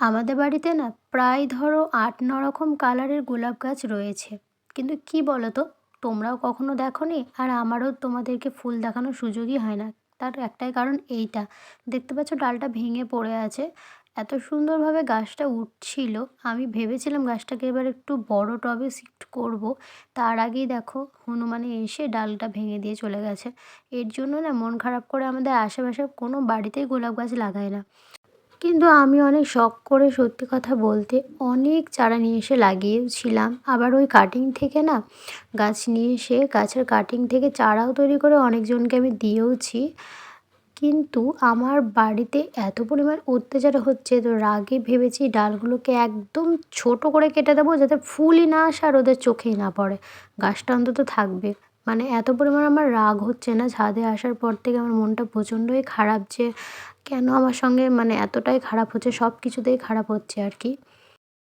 আমাদের বাড়িতে না প্রায় ধরো ৮-৯ রকম কালারের গোলাপ গাছ রয়েছে। কিন্তু কি বলো তো, তোমরাও কখনো দেখোনি আর আমারও তোমাদেরকে ফুল দেখানোর সুযোগই হয় না। তার একটাই কারণ এইটা। দেখতে পাচ্ছ ডালটা ভেঙে পড়ে আছে। এত সুন্দরভাবে গাছটা উঠছিল, আমি ভেবেছিলাম গাছটাকে এবার একটু বড় টবে শিফট করব। তার আগেই দেখো হনুমানে এসে ডালটা ভেঙে দিয়ে চলে গেছে। এর জন্য না মন খারাপ করে আমাদের আশেপাশে কোনো বাড়িতেই গোলাপ গাছ লাগায় না। কিন্তু আমি অনেক শখ করে সত্যি কথা বলতে অনেক চারা নিয়ে এসে লাগিয়েওছিলাম। আবার ওই কাটিং থেকে না গাছ নিয়ে এসে গাছের কাটিং থেকে চারাও তৈরি করে অনেকজনকে আমি দিয়েওছি। কিন্তু আমার বাড়িতে এত পরিমাণ অত্যাচার হচ্ছে, তো রাগে ভেবেছি ডালগুলোকে একদম ছোট করে কেটে দেবো যাতে ফুলই না আসে আর ওদের চোখেই না পড়ে। গাছটা অন্তত থাকবে। মানে এত পরিমাণ আমার রাগ হচ্ছে না, ছাদে আসার পর থেকে আমার মনটা প্রচণ্ডই খারাপ যে কেন আমার সঙ্গে মানে এতটাই খারাপ হচ্ছে, সব কিছুতেই খারাপ হচ্ছে আর কি।